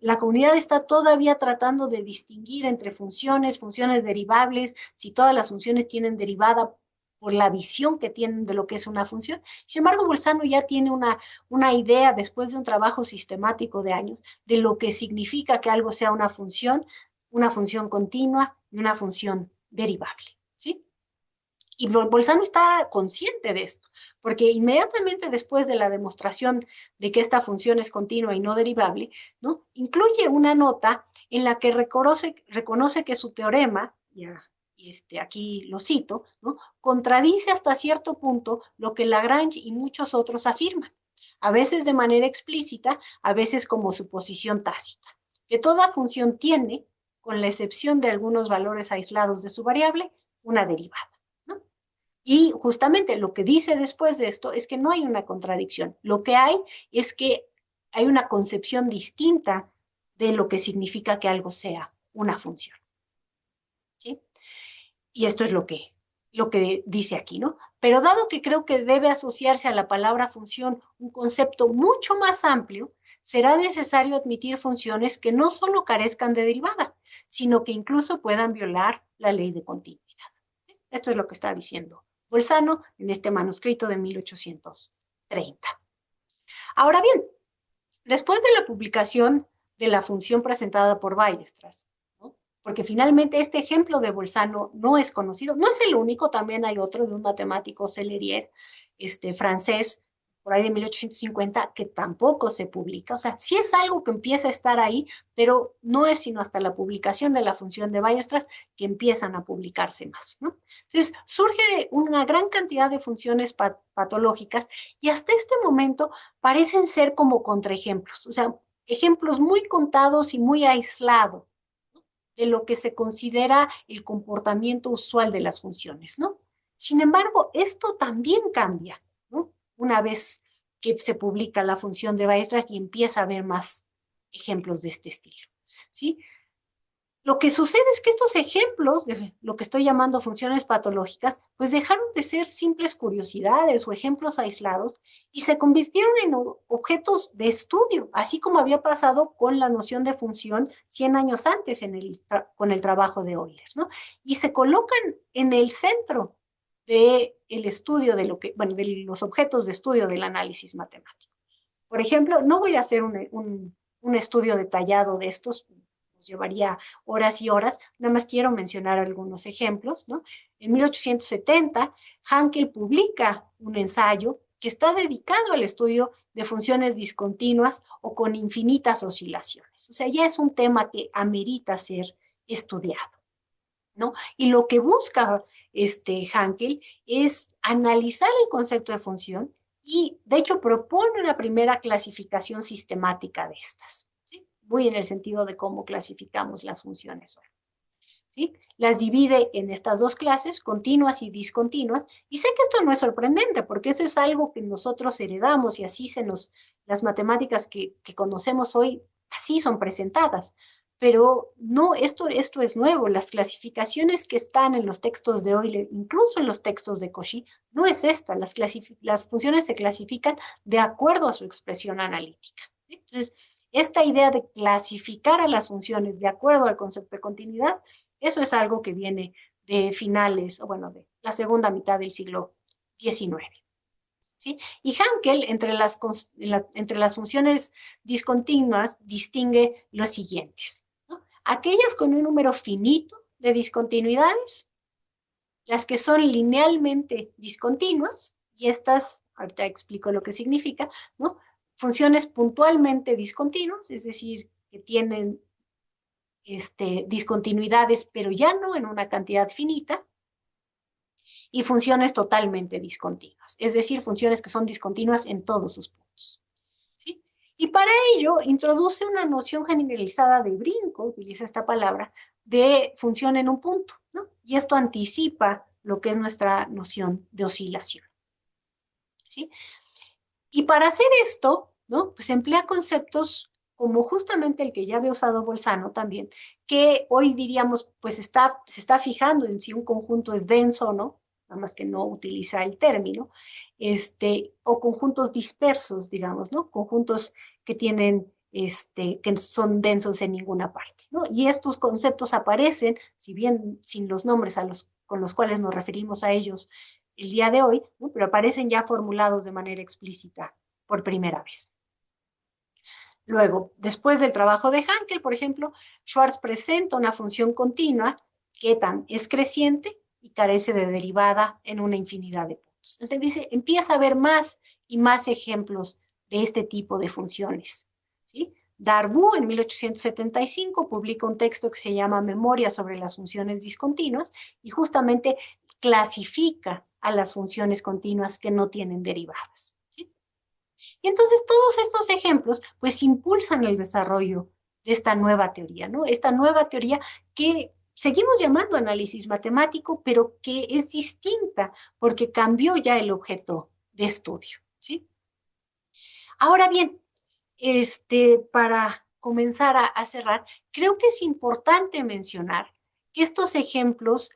La comunidad está todavía tratando de distinguir entre funciones derivables, si todas las funciones tienen derivada por la visión que tienen de lo que es una función. Sin embargo, Bolzano ya tiene una idea, después de un trabajo sistemático de años, de lo que significa que algo sea una función continua y una función derivable, ¿sí? Y Bolzano está consciente de esto, porque inmediatamente después de la demostración de que esta función es continua y no derivable, ¿no? Incluye una nota en la que reconoce que su teorema, ya, aquí lo cito, ¿no? Contradice hasta cierto punto lo que Lagrange y muchos otros afirman, a veces de manera explícita, a veces como suposición tácita, que toda función tiene, con la excepción de algunos valores aislados de su variable, una derivada. Y justamente lo que dice después de esto es que no hay una contradicción. Lo que hay es que hay una concepción distinta de lo que significa que algo sea una función. ¿Sí? Y esto es lo que dice aquí, ¿no? Pero dado que creo que debe asociarse a la palabra función un concepto mucho más amplio, será necesario admitir funciones que no solo carezcan de derivada, sino que incluso puedan violar la ley de continuidad. Esto es lo que está diciendo Bolzano en este manuscrito de 1830. Ahora bien, después de la publicación de la función presentada por Weierstrass, ¿no? Porque finalmente este ejemplo de Bolzano no es conocido, no es el único, también hay otro de un matemático Sellerier, francés, por ahí de 1850, que tampoco se publica. O sea, sí es algo que empieza a estar ahí, pero no es sino hasta la publicación de la función de Weierstrass que empiezan a publicarse más, ¿no? Entonces, surge una gran cantidad de funciones patológicas y hasta este momento parecen ser como contraejemplos, o sea, ejemplos muy contados y muy aislados de lo que se considera el comportamiento usual de las funciones, ¿no? Sin embargo, esto también cambia, ¿no? Una vez que se publica la función de Weierstrass y empieza a haber más ejemplos de este estilo, ¿sí? Lo que sucede es que estos ejemplos de lo que estoy llamando funciones patológicas, pues dejaron de ser simples curiosidades o ejemplos aislados y se convirtieron en objetos de estudio, así como había pasado con la noción de función 100 años antes con el trabajo de Euler, ¿no? Y se colocan en el centro del estudio de lo que, bueno, de los objetos de estudio del análisis matemático. Por ejemplo, no voy a hacer un estudio detallado de estos, nos llevaría horas y horas, nada más quiero mencionar algunos ejemplos, ¿no? En 1870, Hankel publica un ensayo que está dedicado al estudio de funciones discontinuas o con infinitas oscilaciones. O sea, ya es un tema que amerita ser estudiado, ¿no? Y lo que busca Hankel es analizar el concepto de función y, de hecho, propone una primera clasificación sistemática de estas, ¿sí? Muy en el sentido de cómo clasificamos las funciones hoy, ¿sí? Las divide en estas dos clases, continuas y discontinuas, y sé que esto no es sorprendente, porque eso es algo que nosotros heredamos y así las matemáticas que conocemos hoy, así son presentadas. Pero no, esto es nuevo. Las clasificaciones que están en los textos de Euler, incluso en los textos de Cauchy, no es esta. Las funciones se clasifican de acuerdo a su expresión analítica. Entonces, esta idea de clasificar a las funciones de acuerdo al concepto de continuidad, eso es algo que viene de finales, o bueno, de la segunda mitad del siglo XIX. ¿Sí? Y Hankel, entre las funciones discontinuas, distingue los siguientes, ¿no? Aquellas con un número finito de discontinuidades, las que son linealmente discontinuas, y estas, ahorita explico lo que significa, ¿no? Funciones puntualmente discontinuas, es decir, que tienen discontinuidades, pero ya no en una cantidad finita, y funciones totalmente discontinuas, es decir, funciones que son discontinuas en todos sus puntos, ¿sí? Y para ello introduce una noción generalizada de brinco, utiliza esta palabra, de función en un punto, ¿no? Y esto anticipa lo que es nuestra noción de oscilación, ¿sí? Y para hacer esto, ¿no? Pues emplea conceptos como justamente el que ya había usado Bolzano también, que hoy diríamos, pues se está fijando en si un conjunto es denso o no, nada más que no utiliza el término, o conjuntos dispersos, digamos, ¿no? Conjuntos que tienen, que son densos en ninguna parte, ¿no? Y estos conceptos aparecen, si bien sin los nombres con los cuales nos referimos a ellos el día de hoy, ¿no? Pero aparecen ya formulados de manera explícita por primera vez. Luego, después del trabajo de Hankel, por ejemplo, Schwartz presenta una función continua que es creciente y carece de derivada en una infinidad de puntos. Entonces, empieza a haber más y más ejemplos de este tipo de funciones, ¿sí? Darboux en 1875 publica un texto que se llama Memoria sobre las funciones discontinuas y justamente clasifica a las funciones continuas que no tienen derivadas, ¿sí? Y entonces todos estos ejemplos pues impulsan el desarrollo de esta nueva teoría, ¿no? Esta nueva teoría que seguimos llamando análisis matemático, pero que es distinta porque cambió ya el objeto de estudio, ¿sí? Ahora bien, para comenzar a cerrar, creo que es importante mencionar que estos ejemplos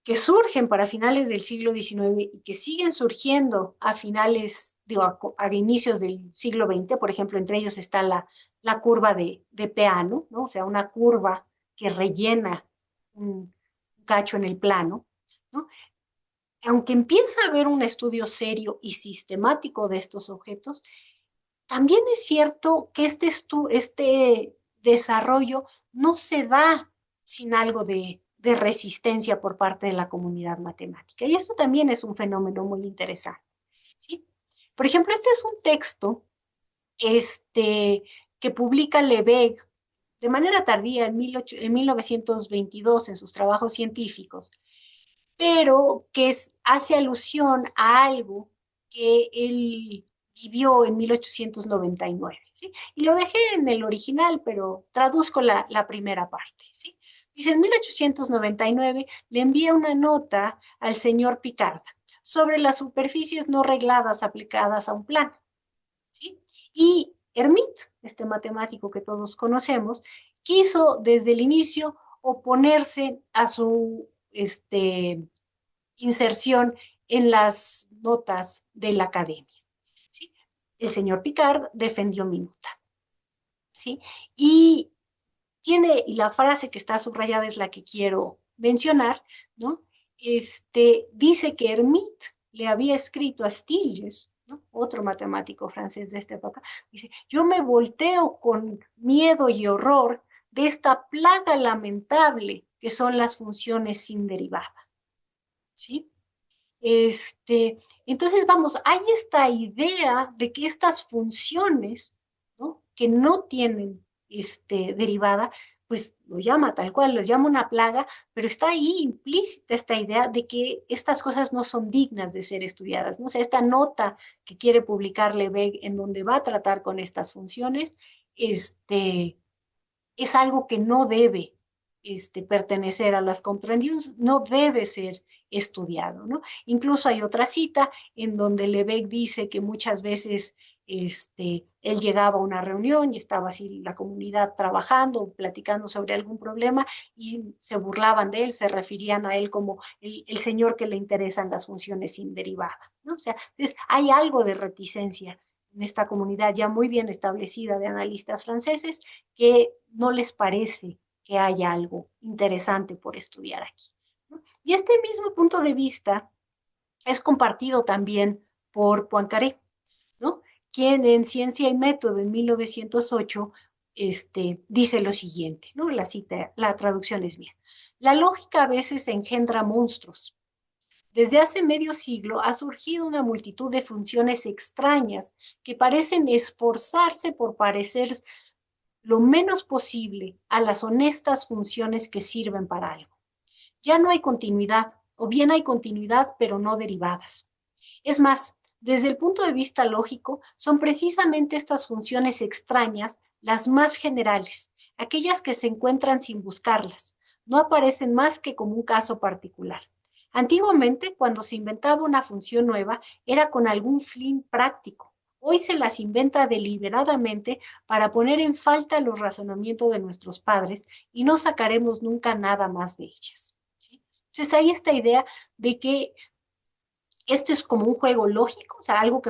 que surgen para finales del siglo XIX y que siguen surgiendo a finales, digo, a inicios del siglo XX, por ejemplo, entre ellos está la curva de Peano, ¿no? O sea, una curva que rellena un cacho en el plano, ¿no? Aunque empieza a haber un estudio serio y sistemático de estos objetos, también es cierto que este desarrollo no se da sin algo de resistencia por parte de la comunidad matemática. Y esto también es un fenómeno muy interesante, ¿sí? Por ejemplo, este es un texto que publica Lebesgue de manera tardía en 1922 en sus trabajos científicos, pero que hace alusión a algo que él vivió en 1899, ¿sí? Y lo dejé en el original, pero traduzco la primera parte, ¿sí? Dice, en 1899 le envía una nota al señor Picarda sobre las superficies no regladas aplicadas a un plano, ¿sí? Y Hermite, este matemático que todos conocemos, quiso desde el inicio oponerse a su inserción en las notas de la academia, ¿sí? El señor Picard defendió mi nota, ¿sí? Y y la frase que está subrayada es la que quiero mencionar, ¿no? Dice que Hermite le había escrito a Stiglitz, ¿no? Otro matemático francés de esta época, dice, yo me volteo con miedo y horror de esta plaga lamentable que son las funciones sin derivada, ¿sí? Entonces, vamos, hay esta idea de que estas funciones, ¿no? Que no tienen derivada, pues lo llama tal cual, lo llama una plaga, pero está ahí implícita esta idea de que estas cosas no son dignas de ser estudiadas, ¿no? O sea, esta nota que quiere publicar Lebesgue en donde va a tratar con estas funciones, es algo que no debe pertenecer a las comprensiones, no debe ser estudiado, ¿no? Incluso hay otra cita en donde Lebesgue dice que muchas veces él llegaba a una reunión y estaba así la comunidad trabajando, platicando sobre algún problema y se burlaban de él, se referían a él como el señor que le interesan las funciones sin derivada, ¿no? O sea, entonces hay algo de reticencia en esta comunidad ya muy bien establecida de analistas franceses que no les parece que haya algo interesante por estudiar aquí, ¿no? Y este mismo punto de vista es compartido también por Poincaré, ¿no? Quien en Ciencia y Método en 1908 dice lo siguiente, ¿no? La cita, la traducción es mía. La lógica a veces engendra monstruos. Desde hace medio siglo ha surgido una multitud de funciones extrañas que parecen esforzarse por parecer lo menos posible a las honestas funciones que sirven para algo. Ya no hay continuidad, o bien hay continuidad, pero no derivadas. Es más, desde el punto de vista lógico, son precisamente estas funciones extrañas las más generales, aquellas que se encuentran sin buscarlas, no aparecen más que como un caso particular. Antiguamente, cuando se inventaba una función nueva, era con algún fin práctico. Hoy se las inventa deliberadamente para poner en falta los razonamientos de nuestros padres y no sacaremos nunca nada más de ellas, ¿sí? Entonces hay esta idea de que esto es como un juego lógico, o sea, algo que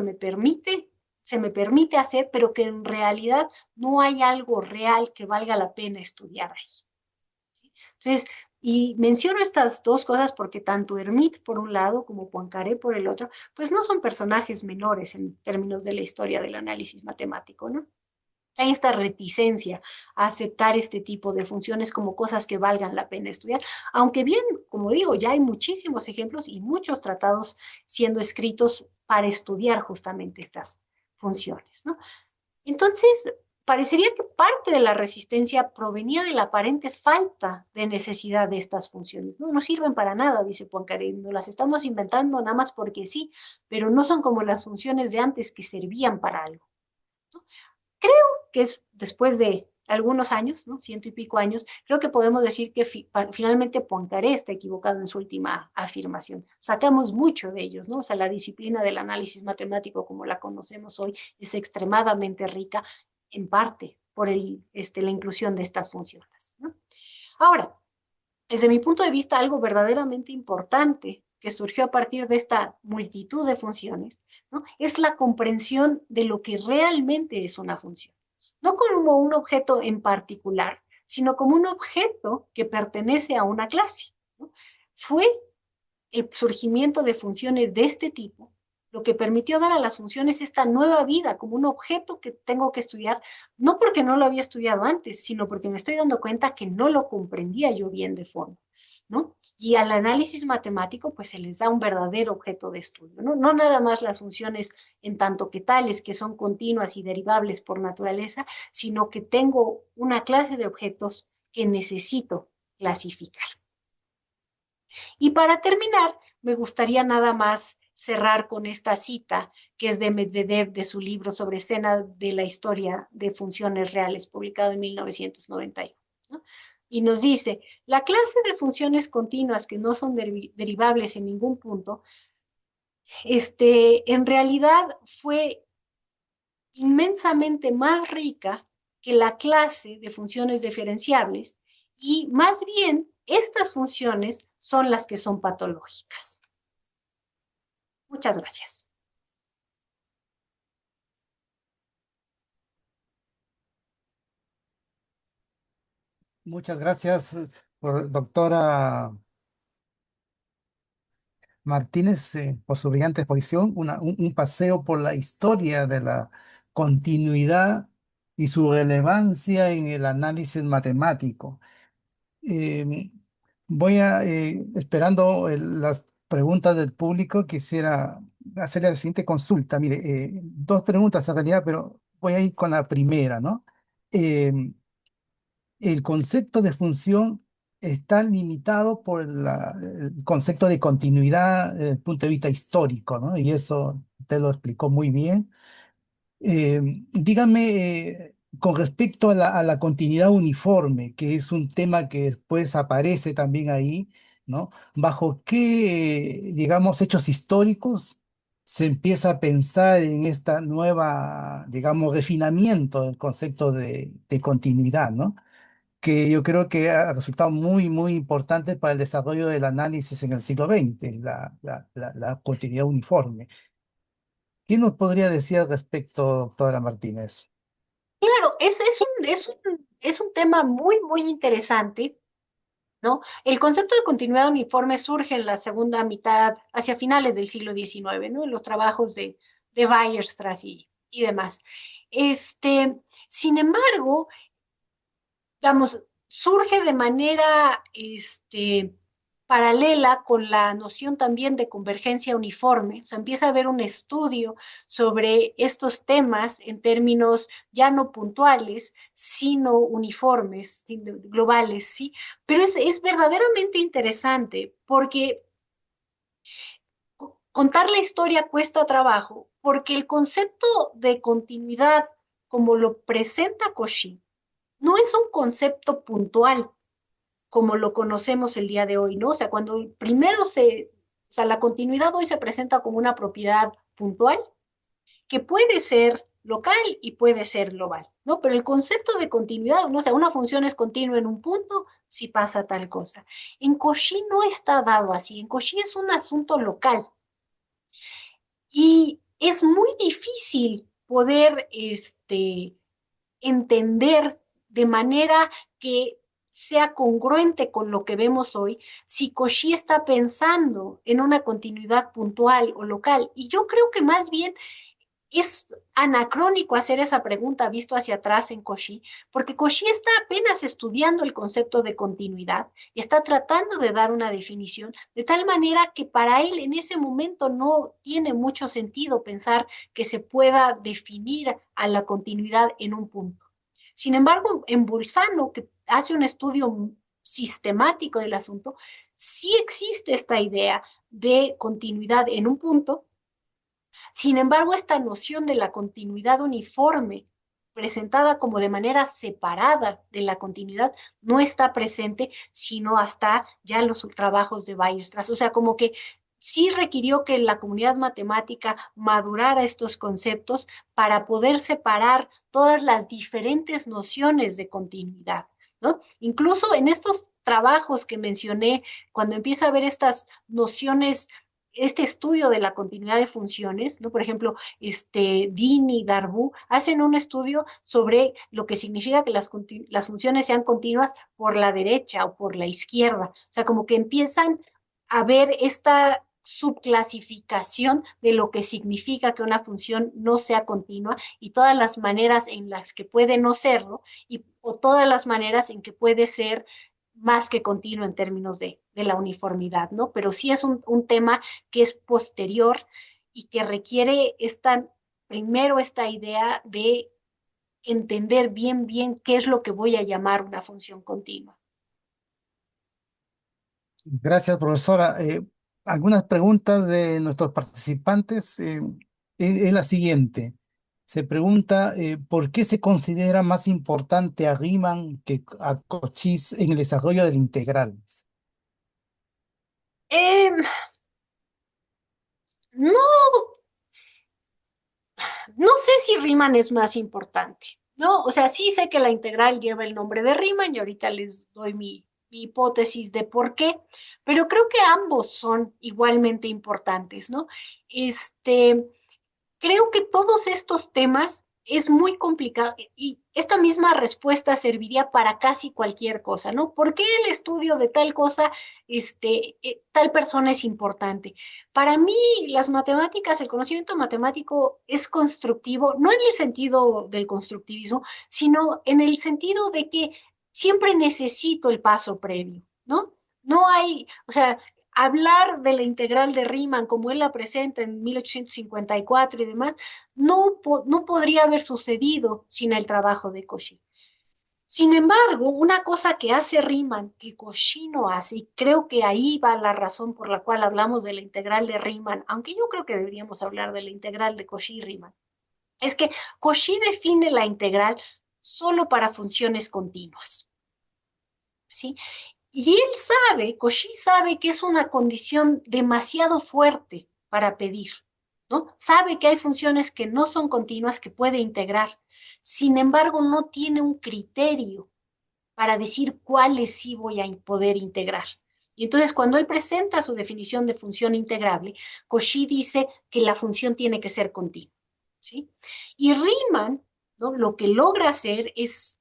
se me permite hacer, pero que en realidad no hay algo real que valga la pena estudiar ahí, ¿sí? Entonces, y menciono estas dos cosas porque tanto Hermite por un lado como Poincaré por el otro, pues no son personajes menores en términos de la historia del análisis matemático, ¿no? Hay esta reticencia a aceptar este tipo de funciones como cosas que valgan la pena estudiar, aunque bien, como digo, ya hay muchísimos ejemplos y muchos tratados siendo escritos para estudiar justamente estas funciones, ¿no? Entonces, parecería que parte de la resistencia provenía de la aparente falta de necesidad de estas funciones, ¿no? No sirven para nada, dice Poincaré, no las estamos inventando nada más porque sí, pero no son como las funciones de antes que servían para algo, ¿no? Creo que es después de algunos años, ¿no? Ciento y pico años, creo que podemos decir que finalmente Poincaré está equivocado en su última afirmación. Sacamos mucho de ellos, ¿no? O sea, la disciplina del análisis matemático como la conocemos hoy es extremadamente rica, en parte por la inclusión de estas funciones, ¿no? Ahora, desde mi punto de vista, algo verdaderamente importante que surgió a partir de esta multitud de funciones, ¿no? Es la comprensión de lo que realmente es una función. No como un objeto en particular, sino como un objeto que pertenece a una clase, ¿no? Fue el surgimiento de funciones de este tipo lo que permitió dar a las funciones esta nueva vida como un objeto que tengo que estudiar, no porque no lo había estudiado antes, sino porque me estoy dando cuenta que no lo comprendía yo bien de fondo, ¿no? Y al análisis matemático, pues se les da un verdadero objeto de estudio, ¿no? No nada más las funciones en tanto que tales, que son continuas y derivables por naturaleza, sino que tengo una clase de objetos que necesito clasificar. Y para terminar, me gustaría nada más cerrar con esta cita que es de Medvedev de su libro sobre escena de la historia de funciones reales, publicado en 1991, ¿no? Y nos dice, la clase de funciones continuas que no son derivables en ningún punto, en realidad fue inmensamente más rica que la clase de funciones diferenciables y más bien estas funciones son las que son patológicas. Muchas gracias. Muchas gracias, doctora Martínez, por su brillante exposición, un paseo por la historia de la continuidad y su relevancia en el análisis matemático. Eh, esperando las preguntas del público, quisiera hacerle la siguiente consulta. Mire, dos preguntas en realidad, pero voy a ir con la primera, ¿no? Eh, el concepto de función está limitado por el concepto de continuidad desde el punto de vista histórico, ¿no? Y eso usted lo explicó muy bien. Dígame, con respecto a la continuidad uniforme, que es un tema que después aparece también ahí, ¿no? ¿Bajo qué, digamos, hechos históricos se empieza a pensar en esta nueva, digamos, refinamiento del concepto de continuidad, ¿no? Que yo creo que ha resultado muy, muy importante para el desarrollo del análisis en el siglo XX, la continuidad uniforme. ¿Qué nos podría decir al respecto, doctora Martínez? Claro, es un tema muy, muy interesante, ¿no? El concepto de continuidad uniforme surge en la segunda mitad, hacia finales del siglo XIX, ¿no? En los trabajos de Weierstrass y demás. Sin embargo, digamos, surge de manera paralela con la noción también de convergencia uniforme. O sea, empieza a haber un estudio sobre estos temas en términos ya no puntuales, sino uniformes, globales, ¿sí? Pero es verdaderamente interesante porque contar la historia cuesta trabajo, porque el concepto de continuidad, como lo presenta Cauchy, no es un concepto puntual como lo conocemos el día de hoy, ¿no? O sea, cuando primero o sea, la continuidad hoy se presenta como una propiedad puntual que puede ser local y puede ser global, ¿no? Pero el concepto de continuidad, ¿no? O sea, una función es continua en un punto si pasa tal cosa. En Cauchy no está dado así, en Cauchy es un asunto local y es muy difícil poder, entender de manera que sea congruente con lo que vemos hoy, si Cauchy está pensando en una continuidad puntual o local. Y yo creo que más bien es anacrónico hacer esa pregunta visto hacia atrás en Cauchy, porque Cauchy está apenas estudiando el concepto de continuidad, está tratando de dar una definición, de tal manera que para él en ese momento no tiene mucho sentido pensar que se pueda definir a la continuidad en un punto. Sin embargo, en Bolzano, que hace un estudio sistemático del asunto, sí existe esta idea de continuidad en un punto. Sin embargo, esta noción de la continuidad uniforme, presentada como de manera separada de la continuidad, no está presente, sino hasta ya los trabajos de Weierstrass. O sea, como que sí requirió que la comunidad matemática madurara estos conceptos para poder separar todas las diferentes nociones de continuidad, ¿no? Incluso en estos trabajos que mencioné, cuando empieza a ver estas nociones, este estudio de la continuidad de funciones, ¿no? Por ejemplo, Dini y Darboux hacen un estudio sobre lo que significa que las funciones sean continuas por la derecha o por la izquierda. O sea, como que empiezan a ver esta subclasificación de lo que significa que una función no sea continua y todas las maneras en las que puede no serlo o todas las maneras en que puede ser más que continuo en términos de la uniformidad, ¿no? Pero sí es un tema que es posterior y que requiere primero esta idea de entender bien, bien qué es lo que voy a llamar una función continua. Gracias, profesora. Algunas preguntas de nuestros participantes es la siguiente. Se pregunta ¿por qué se considera más importante a Riemann que a Cauchy en el desarrollo del integral? Eh, no, no sé si Riemann es más importante. ¿no? O sea, sí sé que la integral lleva el nombre de Riemann y ahorita les doy mi hipótesis de por qué, pero creo que ambos son igualmente importantes, ¿no? Este, creo que todos estos temas es muy complicado y esta misma respuesta serviría para casi cualquier cosa, ¿no? ¿Por qué el estudio de tal cosa, tal persona es importante? Para mí, las matemáticas, el conocimiento matemático es constructivo, no en el sentido del constructivismo, sino en el sentido de que siempre necesito el paso previo, ¿no? No hay, o sea, hablar de la integral de Riemann como él la presenta en 1854 y demás, no podría haber sucedido sin el trabajo de Cauchy. Sin embargo, una cosa que hace Riemann que Cauchy no hace, y creo que ahí va la razón por la cual hablamos de la integral de Riemann, aunque yo creo que deberíamos hablar de la integral de Cauchy-Riemann, es que Cauchy define la integral solo para funciones continuas, ¿sí? Y él sabe, Cauchy sabe que es una condición demasiado fuerte para pedir, ¿no? Sabe que hay funciones que no son continuas que puede integrar. Sin embargo, no tiene un criterio para decir cuáles sí voy a poder integrar. Y entonces, cuando él presenta su definición de función integrable, Cauchy dice que la función tiene que ser continua, ¿sí? Y Riemann, ¿no? Lo que logra hacer es,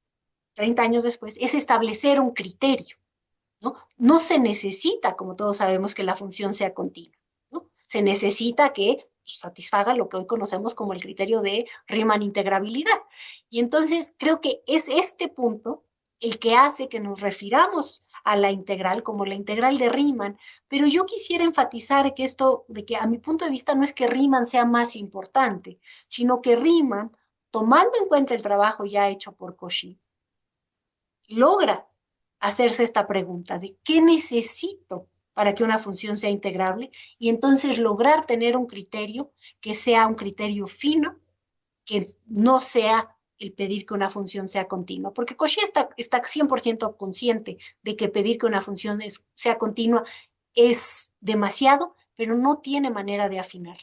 30 años después, es establecer un criterio. ¿No? No se necesita, como todos sabemos, que la función sea continua, ¿no? Se necesita que satisfaga lo que hoy conocemos como el criterio de Riemann integrabilidad. Y entonces creo que es este punto el que hace que nos refiramos a la integral como la integral de Riemann, pero yo quisiera enfatizar que esto, de que a mi punto de vista no es que Riemann sea más importante, sino que Riemann, tomando en cuenta el trabajo ya hecho por Cauchy, logra hacerse esta pregunta de qué necesito para que una función sea integrable y entonces lograr tener un criterio que sea un criterio fino, que no sea el pedir que una función sea continua, porque Cauchy está 100% consciente de que pedir que una función sea continua es demasiado, pero no tiene manera de afinar.